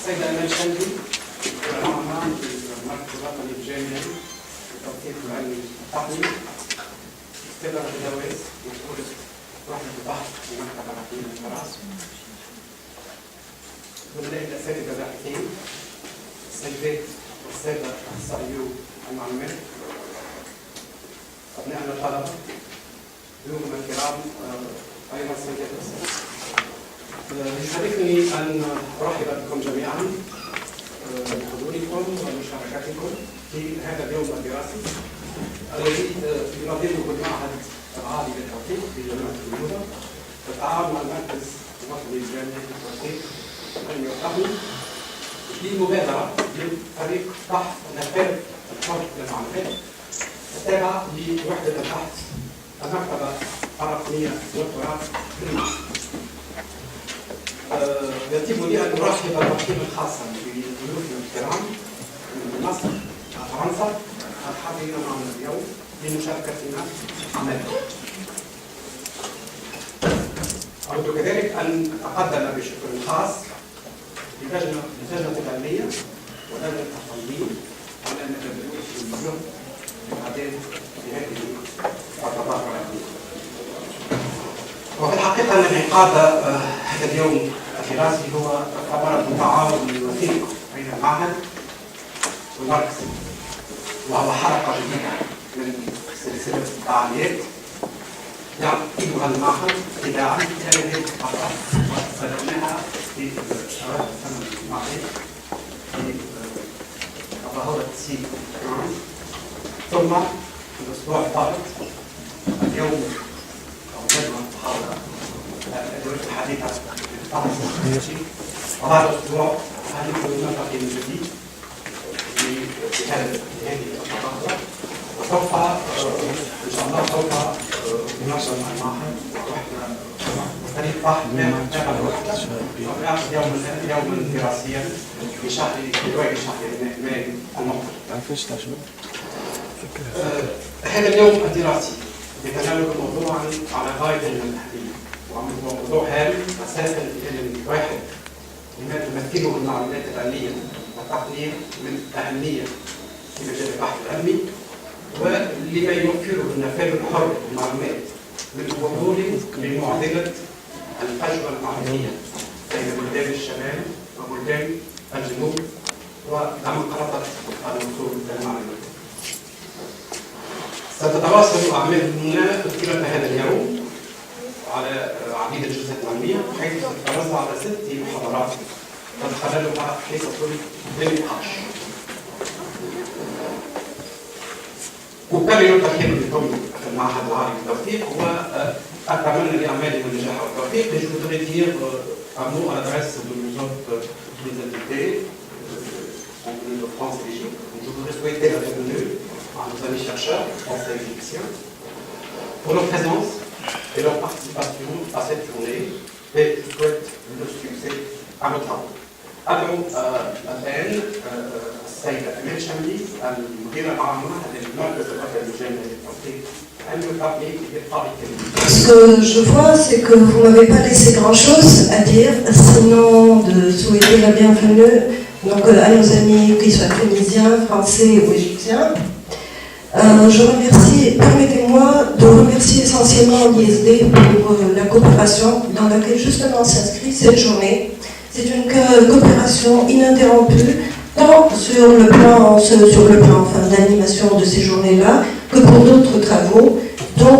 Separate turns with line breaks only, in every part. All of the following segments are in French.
السيدة أمال شندي العامة المركز الوطني الجامعي للتوثيق العلمي التقني، استدارة الجواز مسؤولة وحدة البحث في المكتبة العقلية للفراس، زملائي الأساتذة الباحثين، السيدات والسادة أخصائيو المعلومات، أبنائنا الطلبة، ضيوفنا الكرام، أيضا السيدات والسادة. يشرفني أن أرحب بكم جميعا بحضوركم ومشاركتكم في هذا اليوم الدراسي الذي ينظمه المعهد العالي للتوثيق في جامعة الجنوب بالتعاون مع المركز الوطني الجامعي للتوثيق العلمي والتقني بمبادرة من فريق بحث نفاذ الحر للمعلومات التابعة لوحدة البحث المكتبة الرقمية والتراث بالمعهد. يتم لي أن أرحب ترحيبا خاصا بضيوفنا الكرام من مصر وفرنسا الحاضرين معنا اليوم لمشاركتنا عملنا. أود كذلك أن أتقدم بشكر خاص للجنة العلمية ولجنة التنظيم على أن تبذلوا في الجهد والإعداد في هذه الفترات العلمية. وفي الحقيقة أن انعقاد هذا اليوم الدراسي هو ثمرة تعاون وثيق بين المعهد والمركز، وهو حلقة جديدة من سلسلة فعاليات يعقدها المعهد تباعا إلى هذه الفترة، وبدأناها في أوائل السنة الماضية في تظاهرة سي ثم في الأسبوع الفائت اليوم جدول محاضرة الأدوات الحديثة وبعد أسبوع هنكون نلتقي من جديد في هذه المحاضرة، وسوف إن شاء الله سوف ننظم المعهد وإحنا فريق بحث نعمل الوحدة ونعقد يوما دراسيا في أوائل شهر مايو المقبل. هذا اليوم الدراسي يتناول موضوعا على غاية من الأهمية، وهو موضوع هام أساسا لأن واحد لما تمثله المعلومات العلمية والتقنية من أهمية في مجال البحث العلمي، ولما يوفره النفاذ الحر للمعلومات من وصول لمعضلة الفجوة المعرفية بين بلدان الشمال وبلدان الجنوب وديمقراطية الوصول للمعلومات. ستتواصل أعمالنا طيلة هذا اليوم على عديد الجزئيات العلمية، حيث ستتوزع على 6 محاضرات تتخللها حصص للنقاش. وبالتالي الترحيب بكم في المعهد العالي للتوثيق وأتمنى لأعمالكم النجاح والتوفيق. Je voudrais dire un mot à l'adresse de nos autres invités de France et d'Égypte. Je voudrais souhaiter la bienvenue à nos amis chercheurs français et égyptiens pour leur présence et leur participation à cette journée, et je souhaite le succès à nos travaux. أدعو الآن السيدة أمال شندي المديرة العامة للمركز الوطني الجامعي للتوثيق العلمي والتقني لإلقاء الكلمة.
Ce que je vois, c'est que vous ne m'avez pas laissé grand-chose à dire, sinon de souhaiter la bienvenue donc, à nos amis, qu'ils soient tunisiens, français ou égyptiens. Je remercie, permettez-moi de remercier essentiellement l'ISD pour la coopération dans laquelle justement s'inscrit cette journée. C'est une coopération ininterrompue, tant sur le plan d'animation de ces journées-là, que pour d'autres travaux, dont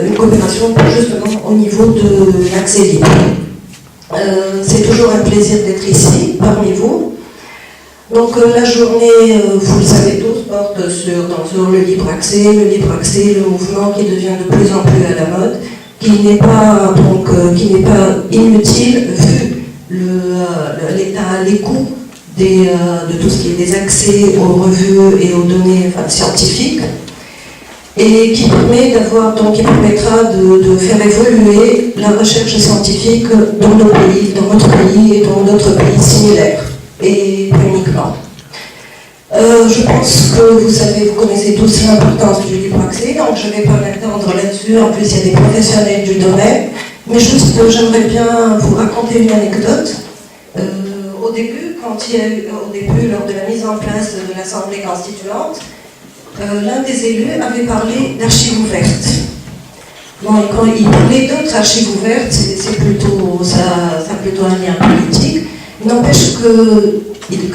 une coopération justement au niveau de l'accès libre. C'est toujours un plaisir d'être ici, parmi vous. Donc la journée, vous le savez tous, porte sur le libre accès, le mouvement qui devient de plus en plus à la mode, qui n'est pas inutile vu les coûts de tout ce qui est des accès aux revues et aux données scientifiques, et qui permettra de faire évoluer la recherche scientifique dans nos pays, dans notre pays et dans d'autres pays similaires, et pas uniquement. Je pense que vous connaissez tous l'importance du libre accès, donc je ne vais pas m'étendre là-dessus. En plus, il y a des professionnels du domaine, mais juste j'aimerais bien vous raconter une anecdote. au début, lors de la mise en place de l'Assemblée constituante, l'un des élus avait parlé d'archives ouvertes. Bon, et quand il parlait d'autres archives ouvertes, ça a plutôt un lien politique. N'empêche que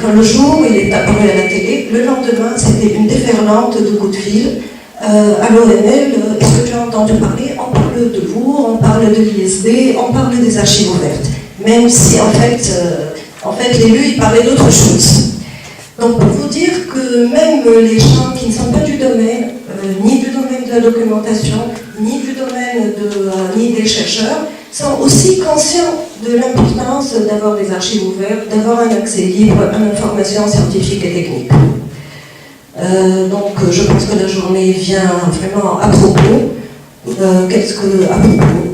quand le jour il est apparu à la télé, le lendemain, c'était une déferlante de coups de fil. À l'ONL, est-ce que tu as entendu parler? On parle de vous, on parle de l'ISD, on parle des archives ouvertes. Même si en fait l'élu, il parlait d'autre chose. Donc pour vous dire que même les gens qui ne sont pas du domaine, ni du domaine de la documentation, ni du domaine ni des chercheurs, sont aussi conscients de l'importance d'avoir des archives ouvertes, d'avoir un accès libre à l'information scientifique et technique. Donc je pense que la journée vient vraiment à propos.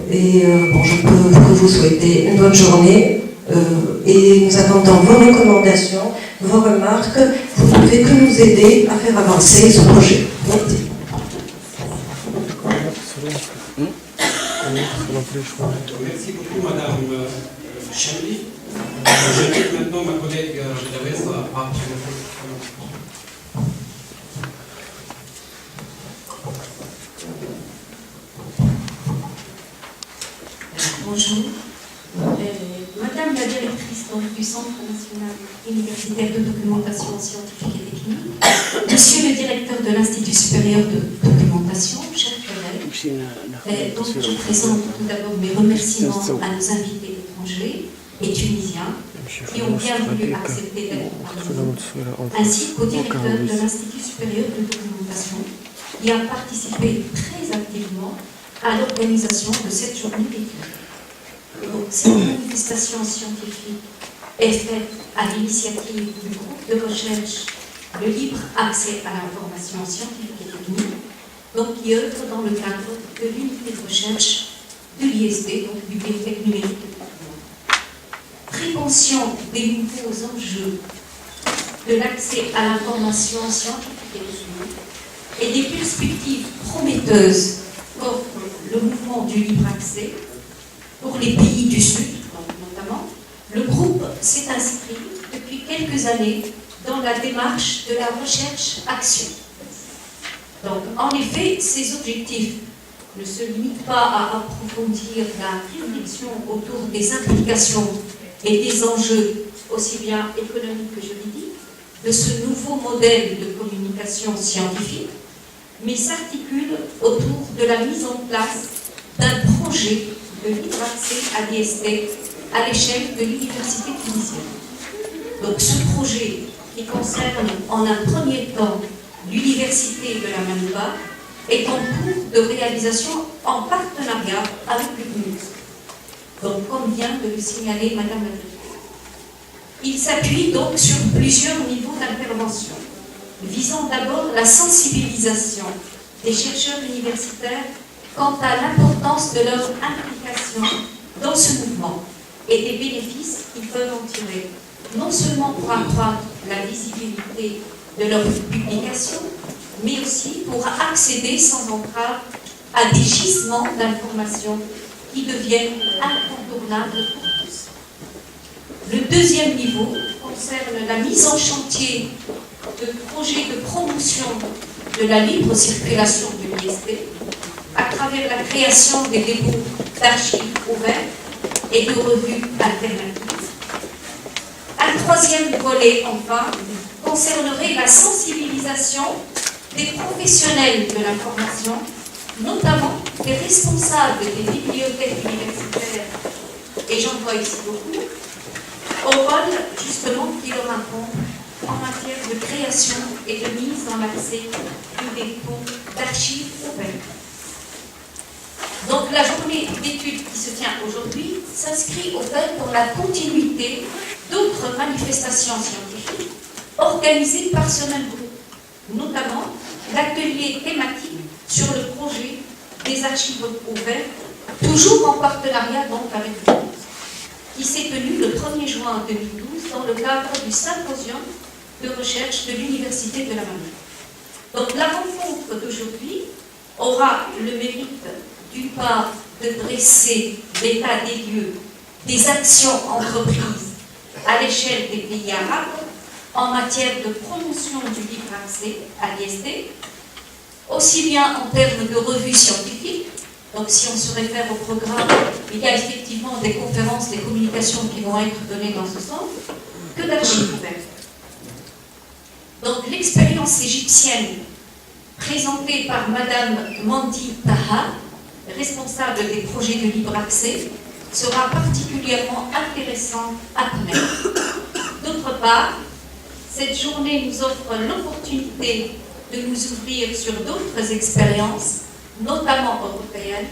Et je peux que vous souhaiter une bonne journée. Et nous attendons vos recommandations, vos remarques. Vous ne pouvez que nous aider à faire avancer ce projet. Merci.
Merci beaucoup, Madame Chamli. J'invite maintenant ma collègue Dawes à
Bonjour. Madame la directrice du Centre national universitaire de documentation scientifique et technique, Monsieur le directeur de l'Institut supérieur de documentation, chers collègues, donc je présente tout d'abord mes remerciements à nos invités étrangers et tunisiens qui ont bien voulu accepter d'être parmi nous, ainsi qu'au directeur de l'Institut supérieur de documentation qui a participé très activement à l'organisation de cette journée d'études. Donc, cette manifestation scientifique est faite à l'initiative du groupe de recherche Le Libre Accès à l'information scientifique et technique, donc qui œuvre dans le cadre de l'unité de recherche de l'ISD, donc du Bibliothèque numérique de Paris. Très conscient des nouveaux enjeux de l'accès à l'information scientifique et technique et des perspectives prometteuses qu'offre le mouvement du libre accès pour les pays du Sud, notamment, le groupe s'est inscrit depuis quelques années dans la démarche de la recherche-action. Donc, en effet, ces objectifs ne se limitent pas à approfondir la réflexion autour des implications et des enjeux, aussi bien économiques que juridiques, de ce nouveau modèle de communication scientifique, mais s'articulent autour de la mise en place d'un projet de libre accès à l'ISD à l'échelle de l'université tunisienne. Donc ce projet, qui concerne en un premier temps l'université de la Manouba, est en cours de réalisation en partenariat avec le CNUS. Donc comme vient de le signaler Madame la directrice. Il s'appuie donc sur plusieurs niveaux d'intervention, visant d'abord la sensibilisation des chercheurs universitaires quant à l'importance de leur implication dans ce mouvement et des bénéfices qu'ils peuvent en tirer, non seulement pour accroître la visibilité de leurs publications, mais aussi pour accéder sans entrave à des gisements d'informations qui deviennent incontournables pour tous. Le deuxième niveau concerne la mise en chantier de projets de promotion de la libre circulation de l'ISD à travers la création des dépôts d'archives ouvertes et de revues alternatives. Un troisième volet, enfin, concernerait la sensibilisation des professionnels de l'information, notamment des responsables des bibliothèques universitaires, et j'en vois ici beaucoup, au rôle justement qui leur incombe en matière de création et de mise en accès du dépôt d'archives ouvertes. Donc la journée d'études qui se tient aujourd'hui s'inscrit au fait dans la continuité d'autres manifestations scientifiques organisées par ce même groupe, notamment l'atelier thématique sur le projet des archives ouvertes, toujours en partenariat donc avec le CNUS, qui s'est tenu le 1er juin 2012 dans le cadre du symposium de recherche de l'Université de la Manouba. Donc la rencontre d'aujourd'hui aura le mérite d'une part de dresser l'état des lieux des actions entreprises à l'échelle des pays arabes en matière de promotion du libre accès à l'IST, aussi bien en termes de revues scientifiques. Donc si on se réfère au programme, il y a effectivement des conférences, des communications qui vont être données dans ce sens, que d'archives ouvertes. Donc l'expérience égyptienne présentée par Madame Mandi Taha, responsable des projets de libre accès, sera particulièrement intéressante à connaître. D'autre part, cette journée nous offre l'opportunité de nous ouvrir sur d'autres expériences, notamment européennes,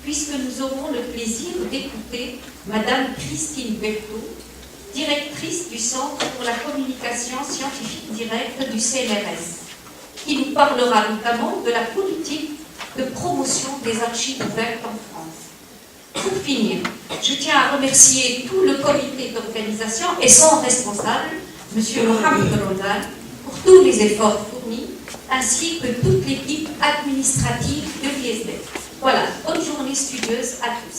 puisque nous aurons le plaisir d'écouter Madame Christine Berthaud, directrice du Centre pour la communication scientifique directe du CNRS, qui nous parlera notamment de la politique de promotion des archives ouvertes en France. Pour finir, je tiens à remercier tout le comité d'organisation et son responsable, M. Mohamed Rondan, pour tous les efforts fournis, ainsi que toute l'équipe administrative de l'ISD. Voilà, bonne journée studieuse à tous.